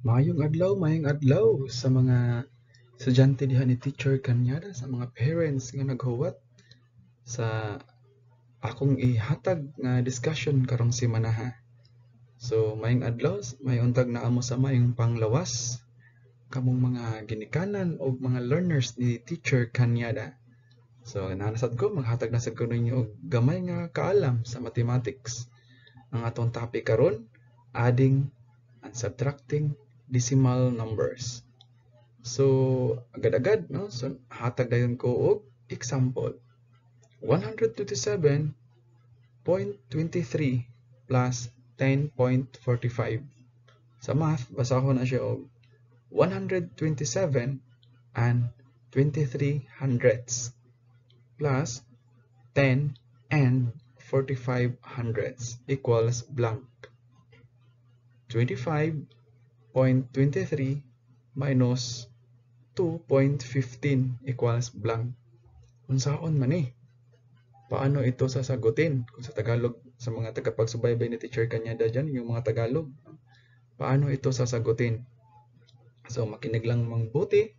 Maayong adlaw sa mga estudyante diha ni Teacher Kanyada, sa mga parents nga naghuwat sa akong ihatag nga discussion karong semana ha. So, maayong adlaw, may untag na amo sa maayong panglawas kamong mga ginikanan o mga learners ni Teacher Kanyada. So, nanasad ko, maghatag na sad ko ninyo og gamay nga kaalam sa mathematics. Ang atong topic karon, adding and subtracting decimal numbers. So, agad-agad, no? So, hatag dayon ko og example. 127.23 plus 10.45. Sa math, basahon na siya og 127 and 23 hundredths plus 10 and 45 hundredths equals blank. 25.23 minus 2.15 equals blank. Unsaon man eh? Paano ito sasagutin? Kung sa Tagalog, sa mga tagapagsubaybay ni Teacher Kanyada dyan, yung mga Tagalog, paano ito sasagutin? So, makinig lang mabuti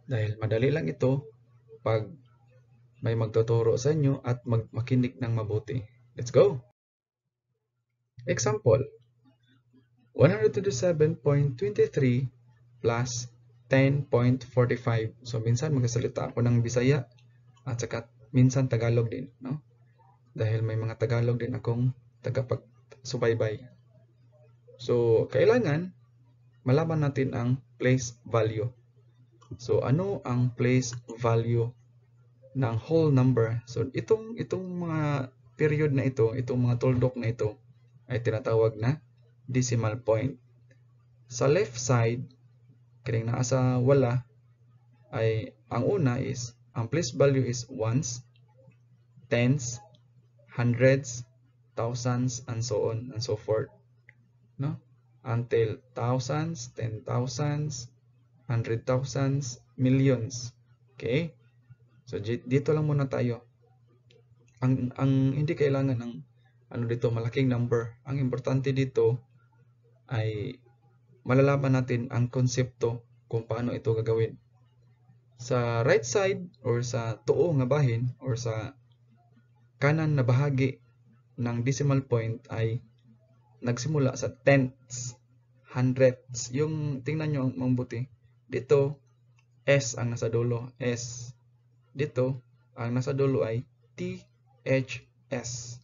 dahil madali lang ito pag may magtuturo sa inyo at makinig ng mabuti. Let's go! Example, 127.23 plus 10.45. So, minsan magsasalita ako ng Bisaya at saka minsan Tagalog din, no? Dahil may mga Tagalog din akong tagapagsubaybay. So, kailangan malaman natin ang place value. So, ano ang place value ng whole number? So, itong mga period na ito, itong mga tuldok na ito ay tinatawag na decimal point. Sa left side, kining naa sa wala, ay ang una is, ang place value is ones, tens, hundreds, thousands, and so on and so forth. No? Until thousands, 10,000s, 100,000s, millions. Okay? So, dito lang muna tayo. Ang hindi kailangan ng dito, malaking number. Ang importante dito ay malalaman natin ang konsepto kung paano ito gagawin. Sa right side or sa tuo nga bahin or sa kanan na bahagi ng decimal point ay nagsimula sa tenths, hundredths. Yung tingnan nyo ang mabuti. Dito, S ang nasa dulo. S. Dito, ang nasa dulo ay THS.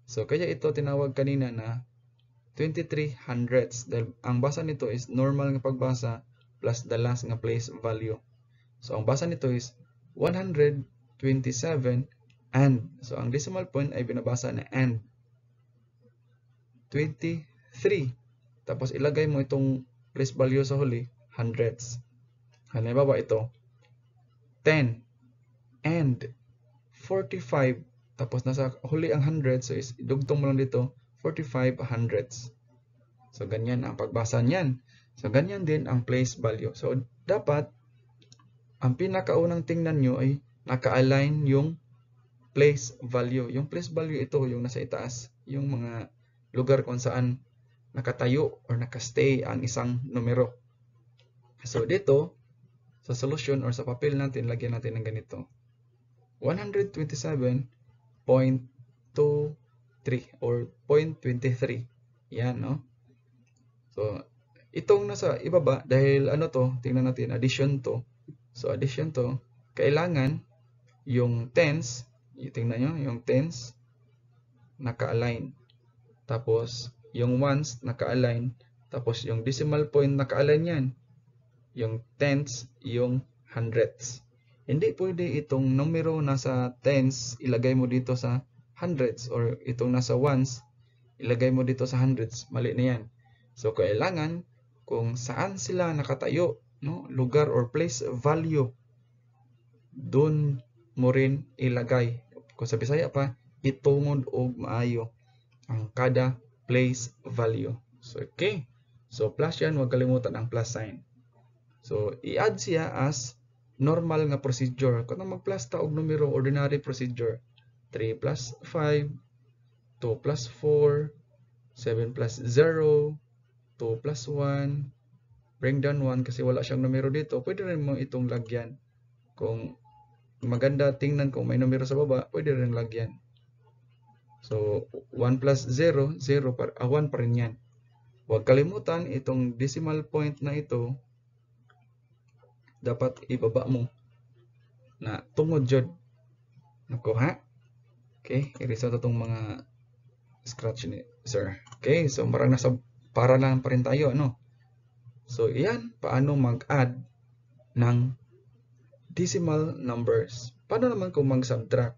So, kaya ito tinawag kanina na 23 hundredths. Dahil ang basa nito is normal nga pagbasa plus the last nga place value. So, ang basa nito is 127 and. So, ang decimal point ay binabasa na and. 23. Tapos, ilagay mo itong place value sa huli, hundredths. Halimbawa ito, 10 and 45. Tapos, nasa huli ang hundreds. So, idugtong mo lang dito, 45 hundredths. So, ganyan ang pagbasa niyan. So, ganyan din ang place value. So, dapat, ang pinakaunang tingnan nyo ay naka-align yung place value. Yung place value ito, yung nasa itaas. Yung mga lugar kung saan nakatayo or nakastay ang isang numero. So, dito, sa solution or sa papel natin, lagyan natin ng ganito. 127.23 or 0.23. Yan, no? So, itong nasa ibaba, dahil ano to, tingnan natin, addition to. So, addition to, kailangan yung tens, tingnan nyo, yung tens, naka-align. Tapos, yung ones, naka-align. Tapos, yung decimal point, naka-align yan. Yung tens, yung hundredths. Hindi pwede itong numero nasa tens, ilagay mo dito sa hundreds, or itong nasa ones, ilagay mo dito sa hundreds. Mali na yan. So, kailangan kung saan sila nakatayo, no, lugar or place value, doon mo rin ilagay. Kung sa Bisaya pa, itungod og maayo ang kada place value. So, okay. So, plus yan, huwag kalimutan ang plus sign. So, i-add siya as normal nga procedure. Kung mag-plus ta og numero, ordinary procedure. 3 plus 5, 2 plus 4, 7 plus 0, 2 plus 1, bring down 1 kasi wala siyang numero dito, pwede rin mo itong lagyan. Kung maganda tingnan kung may numero sa baba, pwede rin lagyan. So, 1 plus 0, 1 pa rin yan. Huwag kalimutan, itong decimal point na ito, dapat ibaba mo na tungod jud. Nakuha? Okay, i-resolve itong mga scratch ni sir. Okay, so marang nasa para lang pa rin tayo, ano? So, iyan, paano mag-add ng decimal numbers. Paano naman kung mag-subtract?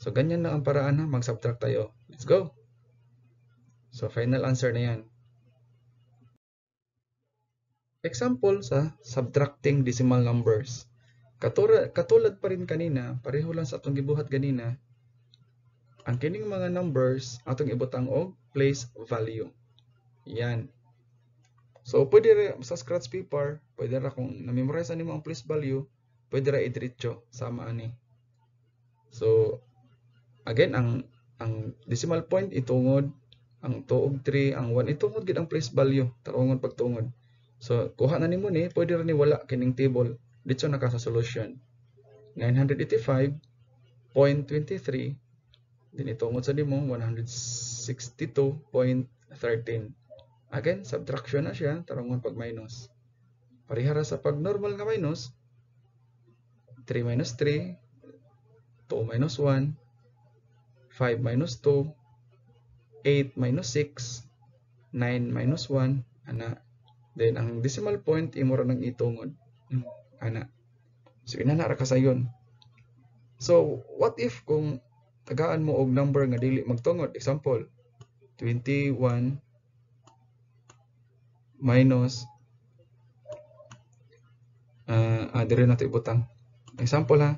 So, ganyan lang ang paraan na mag-subtract tayo. Let's go! So, final answer na yan. Example sa subtracting decimal numbers. Katulad pa rin kanina, pareho lang sa atong gibuhat ganina, ang kining mga numbers atong ibutang og place value. Yan. So, pwede rin sa scratch paper, pwede rin kung na-memorize nimo ang place value, pwede rin idiretso sama ani. So, again, ang decimal point itungod, ang 2 ug 3, ang 1 itungod gid ang place value, tarungon pagtungod. So, kuha na nimo ni, pwede rin ni wala kining table. Dito naka sa solution. 985.23, din itungod sa nimo 162.13. Again, subtraction na siya, tarungon pag minus. Parihara sa pag normal nga minus, 3 minus 3, 2 minus 1, 5 minus 2, 8 minus 6, 9 minus 1, ana. Then, ang decimal point, imura ng itungod. Ana. So, inana ra kasayon. So, what if kung tagaan mo og number nga dili magtungod? Example, 21 minus dire nato ibutang. Example ha.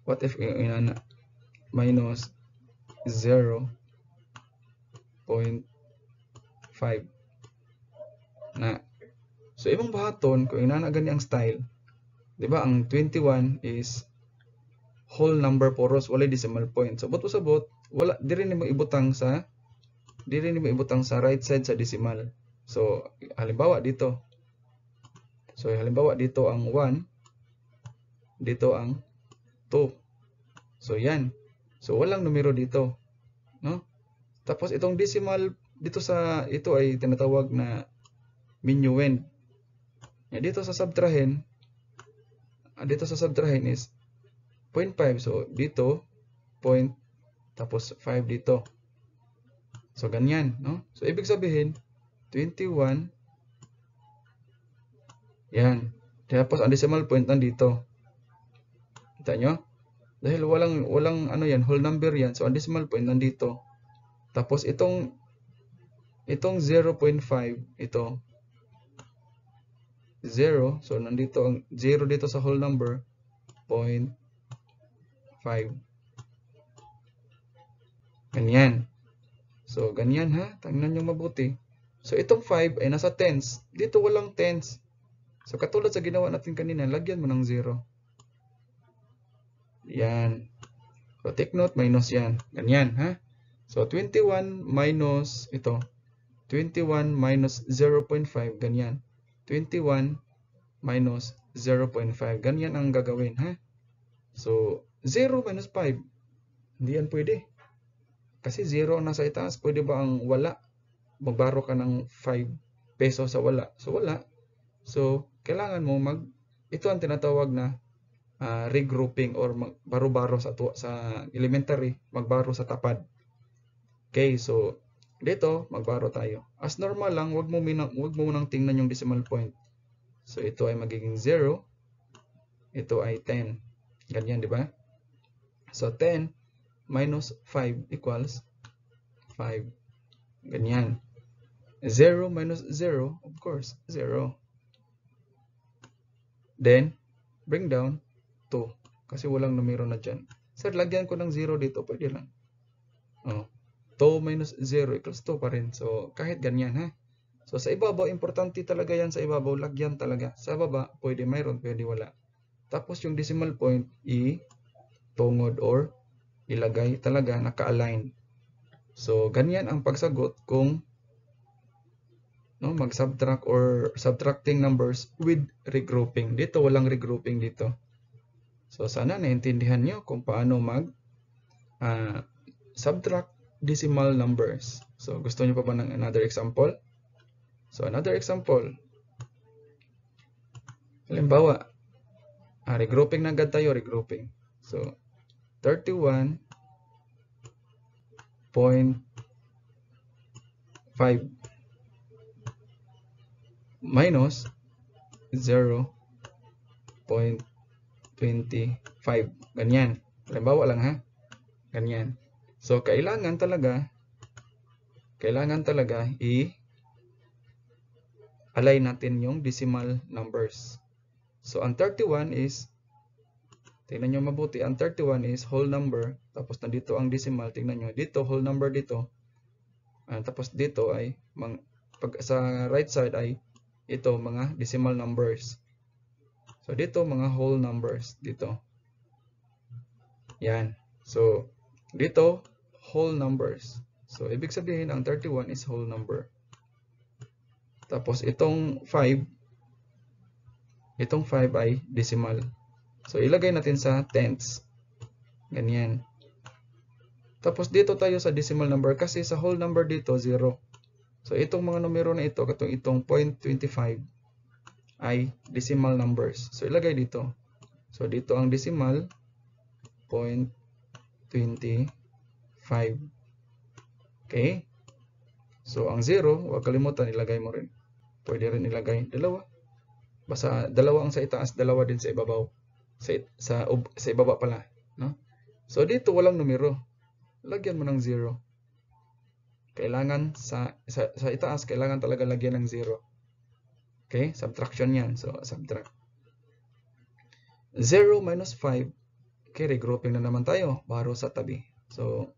What if inana minus 0.5 na. So, ibang bahaton, kung inana gani ang style, di ba, ang 21 is whole number poros, wala decimal point. So, but usabot, wala, di rin mo ibutang sa right side sa decimal. So, halimbawa dito. So, halimbawa dito ang 1, dito ang 2. So, yan. So, walang numero dito. No? Tapos, itong decimal, dito sa, ito ay tinatawag na minuend. Dito sa subtrahen is 0.5. So, dito, point, tapos 5 dito. So, ganyan, no? So, ibig sabihin, 21, yan. Tapos, ang decimal point nandito. Kita nyo? Dahil walang ano yan, whole number yan. So, ang decimal point nandito. Tapos, itong 0.5, ito, 0. So, nandito ang 0 dito sa whole number, 0.5. Ganyan. So, ganyan ha. Tingnan nyo mabuti. So, itong 5 ay nasa tens. Dito walang tens. So, katulad sa ginawa natin kanina, lagyan mo ng 0. Yan. So, take note, minus yan. Ganyan ha. So, 21 minus ito. 21 minus 0.5. Ganyan. 21 minus 0.5. Ganyan ang gagawin, ha? So, 0 minus 5. Hindi yan pwede. Kasi 0 ang nasa itaas. Pwede ba ang wala? Magbaro ka ng 5 peso sa wala. So, wala. So, kailangan mo ito ang tinatawag na regrouping or baro-baro sa elementary. Magbaro sa tapad. Okay, so, dito, magbaro tayo. As normal lang, wag mo munang tingnan yung decimal point. So, ito ay magiging 0. Ito ay 10. Ganyan, di ba? So, 10 minus 5 equals 5. Ganyan. 0 minus 0, of course, 0. Then, bring down 2. Kasi walang numero na dyan. Sir, lagyan ko ng 0 dito. Pwede lang. Oh. 2 minus 0 equals 2 pa rin. So, kahit ganyan, ha? So, sa ibabaw, importante talaga yan sa ibabaw. Lagyan talaga. Sa baba, pwede mayroon, pwede wala. Tapos, yung decimal point, tungod or ilagay talaga, naka-align. So, ganyan ang pagsagot kung no, mag-subtract or subtracting numbers with regrouping. Dito walang regrouping dito. So sana naintindihan nyo kung paano mag subtract decimal numbers. So gusto nyo pa ba ng another example? So another example. Halimbawa, regrouping na agad tayo, regrouping. So 31.5 minus 0.25. Ganyan. Halimbawa lang ha. Ganyan. So, kailangan talaga i-align natin yung decimal numbers. So, ang 31 is, tingnan nyo mabuti, ang 31 is whole number, tapos nandito ang decimal, tingnan nyo, dito whole number dito, tapos dito ay, sa right side ay, ito mga decimal numbers. So, dito mga whole numbers, dito. Yan. So, dito, whole numbers. So, ibig sabihin, ang 31 is whole number. Tapos, itong 5 ay decimal. So, ilagay natin sa tenths. Ganyan. Tapos, dito tayo sa decimal number kasi sa whole number dito, 0. So, itong mga numero na ito, itong 0.25 ay decimal numbers. So, ilagay dito. So, dito ang decimal, 0.25. Okay? So, ang 0, huwag kalimutan, ilagay mo rin. Pwede rin ilagay dalawa. Basta dalawa ang sa itaas, dalawa din sa ibabaw. Sa ibaba pala. No? So, dito walang numero. Lagyan mo ng 0. Kailangan sa itaas, kailangan talaga lagyan ng 0. Okay? Subtraction yan. So, subtract. 0 minus 5. Okay, regrouping na naman tayo. Baro sa tabi. So,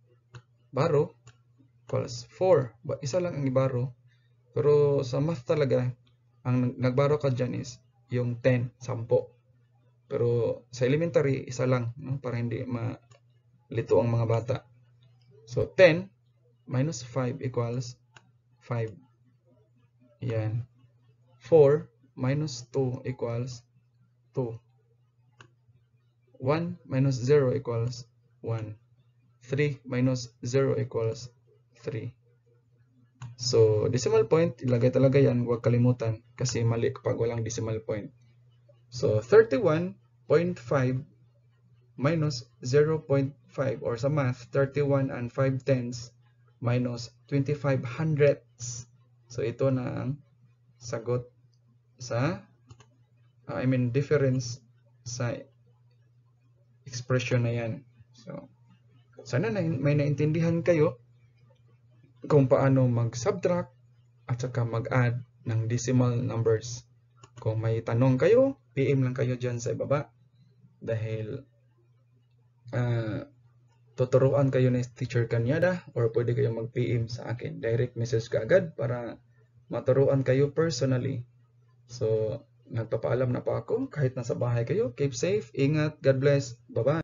baro equals 4. Isa lang ang ibaro. Pero sa math talaga, ang nagbaro ka dyan is yung 10, 10. Pero sa elementary, isa lang. No? Para hindi malito ang mga bata. So, 10 minus 5 equals 5. Yan. 4 minus 2 equals 2. 1 minus 0 equals 1. 3 minus 0 equals 3. So, decimal point, ilagay talaga yan. Huwag kalimutan kasi mali kapag walang decimal point. So, 31.5 minus 0.5 or sa math, 31 and 5 tenths minus 25 hundredths. So, ito na ang sagot sa, difference sa expression na yan. So, sana may naintindihan kayo kung paano mag-subtract at saka mag-add ng decimal numbers. Kung may tanong kayo, PM lang kayo dyan sa ibaba. Dahil tuturuan kayo ni Teacher Kanyada or pwede kayo mag-PM sa akin. Direct message ka agad para maturuan kayo personally. So, nagpapaalam na pa ako. Kahit nasa bahay kayo, keep safe, ingat, God bless, bye-bye.